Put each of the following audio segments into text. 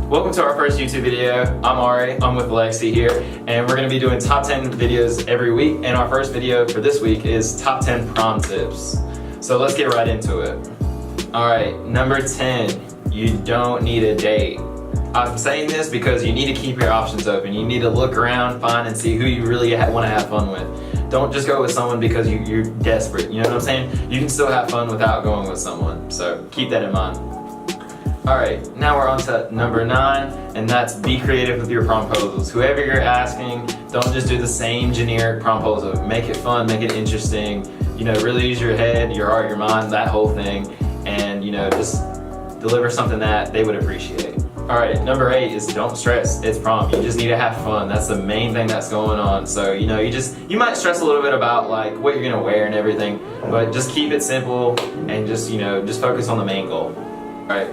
Welcome to our first YouTube video. I'm Ari, I'm with Lexi here, and we're going to be doing top 10 videos every week, and our first video for this week is top 10 prom tips. So let's get right into it. Alright, number 10, you don't need a date. I'm saying this because you need to keep your options open. You need to look around, find, and see who you really want to have fun with. Don't just go with someone because you're desperate, you know what I'm saying? You can still have fun without going with someone, so keep that in mind. Alright, now we're on to number 9, and that's be creative with your promposals. Whoever you're asking, don't just do the same generic promposal. Make it fun, make it interesting, you know, really use your head, your heart, your mind, that whole thing, and you know, just deliver something that they would appreciate. Alright, number 8 is don't stress. It's prom. You just need to have fun. That's the main thing that's going on. So, you know, you might stress a little bit about like what you're gonna wear and everything, but just keep it simple and just, you know, just focus on the main goal. Alright.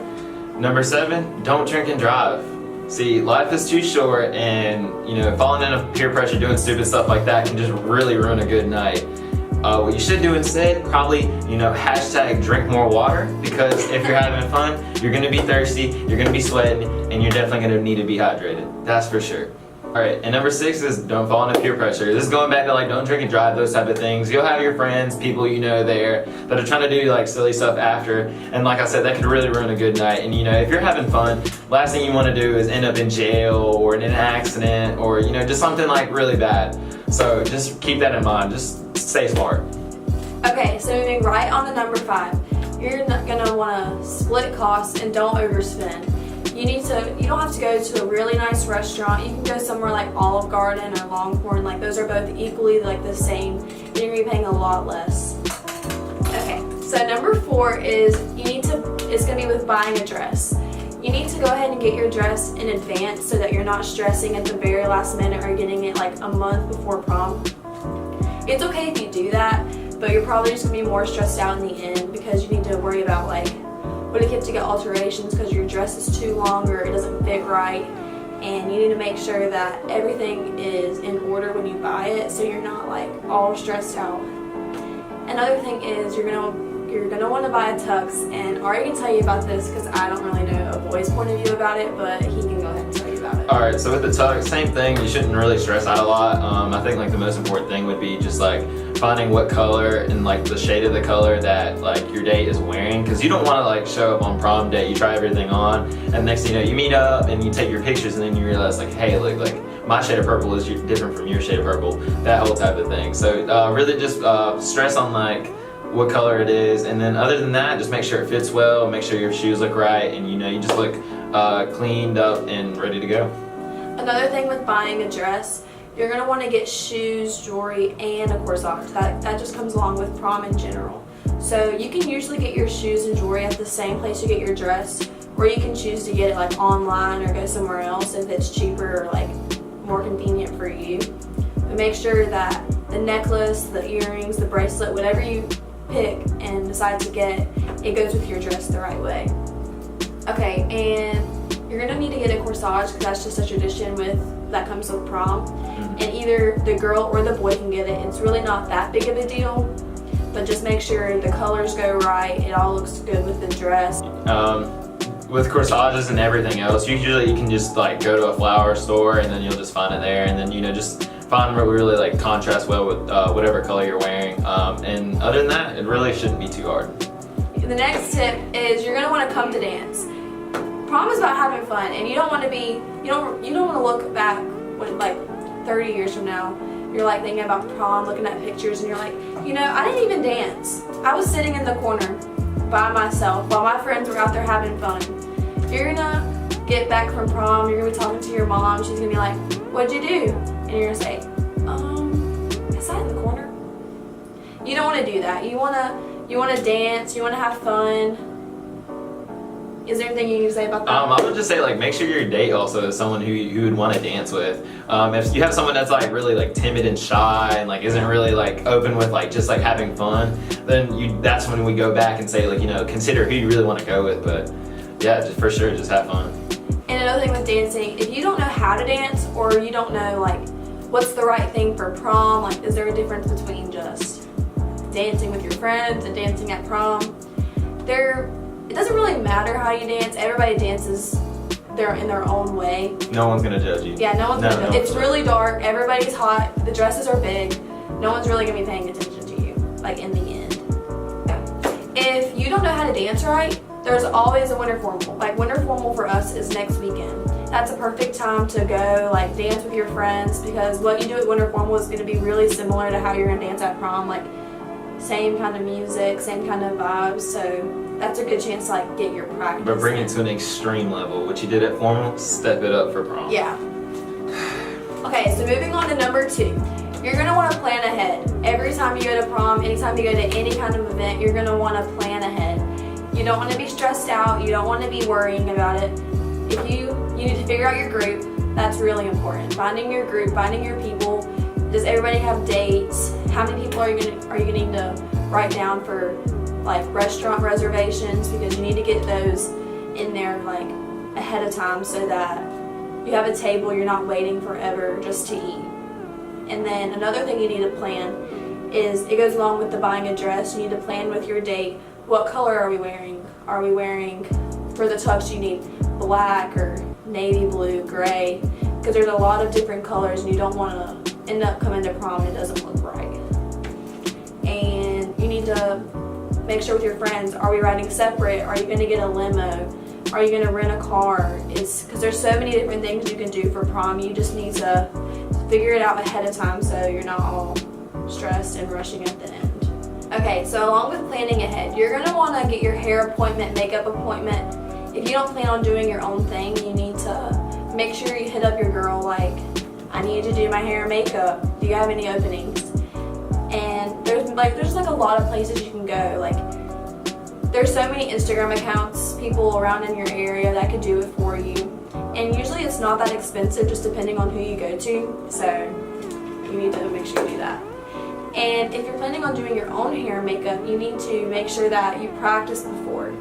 Number 7, don't drink and drive. See, life is too short, and you know, falling into peer pressure, doing stupid stuff like that can just really ruin a good night. What you should do instead, probably, you know, hashtag drink more water, because if you're having fun, you're gonna be thirsty, you're gonna be sweating, and you're definitely gonna need to be hydrated. That's for sure. Alright, and number 6 is don't fall into peer pressure. This is going back to like don't drink and drive, those type of things. You'll have your friends, people you know there that are trying to do like silly stuff after, and like I said, that could really ruin a good night. And you know, if you're having fun, last thing you want to do is end up in jail or in an accident or, you know, just something like really bad. So just keep that in mind, just stay smart. Okay, so moving right on to number 5. You're not gonna wanna split costs and don't overspend. You don't have to go to a really nice restaurant. You can go somewhere like Olive Garden or Longhorn. Like those are both equally like the same. And you're gonna be paying a lot less. Okay, so number 4 is it's gonna be with buying a dress. You need to go ahead and get your dress in advance so that you're not stressing at the very last minute or getting it like a month before prom. It's okay if you do that, but you're probably just gonna be more stressed out in the end because you need to worry about like what if you have to get alterations because your dress is too long or it doesn't fit right, and you need to make sure that everything is in order when you buy it so you're not like all stressed out. Another thing is you're gonna want to buy a tux, and Ari can tell you about this because I don't really know a boy's point of view about it, but he can go ahead and tell you about it. Alright, so with the tux, same thing. You shouldn't really stress out a lot. I think like the most important thing would be just like finding what color and like the shade of the color that like your date is wearing, because you don't want to like show up on prom day, you try everything on, and next thing you know, you meet up and you take your pictures and then you realize like, hey, look, like my shade of purple is different from your shade of purple, that whole type of thing. So really just stress on like what color it is, and then other than that, just make sure it fits well, make sure your shoes look right, and you know, you just look cleaned up and ready to go. Another thing with buying a dress, you're going to want to get shoes, jewelry, and a corsage. That just comes along with prom in general. So you can usually get your shoes and jewelry at the same place you get your dress, or you can choose to get it like online or go somewhere else if it's cheaper or like more convenient for you. But make sure that the necklace, the earrings, the bracelet, whatever you pick and decide to get, it goes with your dress the right way. Okay, and you're gonna need to get a corsage because that's just a tradition that comes with prom, and either the girl or the boy can get it. It's really not that big of a deal, but just make sure the colors go right, it all looks good with the dress. With corsages and everything else, usually you can just like go to a flower store and then you'll just find it there, and then you know, just find what really like contrasts well with whatever color you're wearing, and other than that, it really shouldn't be too hard. The next tip is you're gonna want to come to dance. Prom is about having fun, and you don't want to look back when like 30 years from now you're like thinking about prom, looking at pictures, and you're like, you know, I didn't even dance. I was sitting in the corner by myself while my friends were out there having fun. You're gonna get back from prom, you're gonna be talking to your mom, she's gonna be like, what'd you do? And you're gonna say, I sat in the corner. You don't want to do that. You want to dance, you want to have fun. Is there anything you need to say about that? I would just say like make sure your date also is someone who you would want to dance with. If you have someone that's like really like timid and shy and like isn't really like open with like just like having fun, then that's when we go back and say like, you know, consider who you really want to go with. But yeah, just for sure, just have fun. And another thing with dancing, if you don't know how to dance or you don't know like what's the right thing for prom, like is there a difference between just dancing with your friends and dancing at prom? It doesn't really matter how you dance. Everybody dances they're in their own way. No one's gonna judge you. Yeah, no one's gonna. No It's really dark. Everybody's hot. The dresses are big. No one's really gonna be paying attention to you. Like in the end. If you don't know how to dance right, there's always a winter formal. Like winter formal for us is next weekend. That's a perfect time to go like dance with your friends because what you do at winter formal is going to be really similar to how you're going to dance at prom. Like same kind of music, same kind of vibes. So that's a good chance to like get your practice. But bring it to an extreme level. What you did at formal, step it up for prom. Yeah. Okay, so moving on to number 2. You're going to want to plan ahead. Every time you go to prom, anytime you go to any kind of event, you're going to want to plan ahead. You don't want to be stressed out. You don't want to be worrying about it. If you need to figure out your group. That's really important. Finding your group, finding your people. Does everybody have dates? How many people are you gonna need to write down for like restaurant reservations because you need to get those in there like ahead of time so that you have a table, you're not waiting forever just to eat. And then another thing you need to plan is, it goes along with the buying a dress, you need to plan with your date, what color are we wearing? Are we wearing, for the tux you need black or navy blue, gray, because there's a lot of different colors and you don't want to end up coming to prom and it doesn't look right. And you need to make sure with your friends, are we riding separate? Are you going to get a limo? Are you going to rent a car? It's because there's so many different things you can do for prom. You just need to figure it out ahead of time so you're not all stressed and rushing at the end. Okay, so along with planning ahead, you're going to want to get your hair appointment, makeup appointment. If you don't plan on doing your own thing, you need to make sure you hit up your girl like, I need to do my hair and makeup. Do you have any openings? And there's like a lot of places you can go. Like there's so many Instagram accounts, people around in your area that could do it for you. And usually it's not that expensive, just depending on who you go to. So you need to make sure you do that. And if you're planning on doing your own hair and makeup, you need to make sure that you practice before.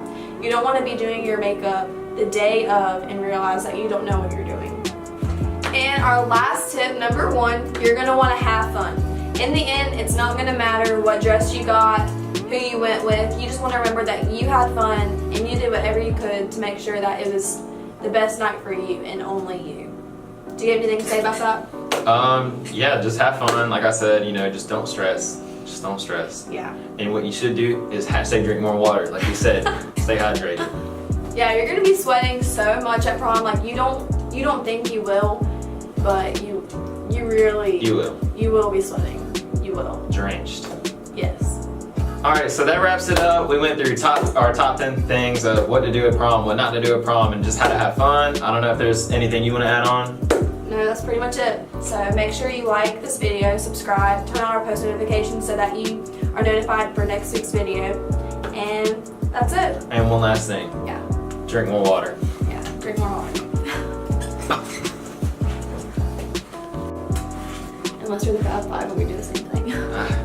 You don't want to be doing your makeup the day of and realize that you don't know what you're doing. And our last tip, number 1, you're going to want to have fun. In the end, it's not going to matter what dress you got, who you went with. You just want to remember that you had fun and you did whatever you could to make sure that it was the best night for you and only you. Do you have anything to say about that? Yeah, just have fun. Like I said, just don't stress. Just don't stress. Yeah. And what you should do is drink more water. Like you said, stay hydrated. Yeah, you're gonna be sweating so much at prom. Like you don't think you will, but you really you will be sweating. You will. Drenched. Yes. Alright, so that wraps it up. We went through our top 10 things of what to do at prom, what not to do at prom, and just how to have fun. I don't know if there's anything you want to add on. No, that's pretty much it. So make sure you like this video, subscribe, turn on our post notifications so that you are notified for next week's video. And that's it. And one last thing. Yeah. Drink more water. Yeah, drink more water. Unless you're the Fab Five and we do the same thing.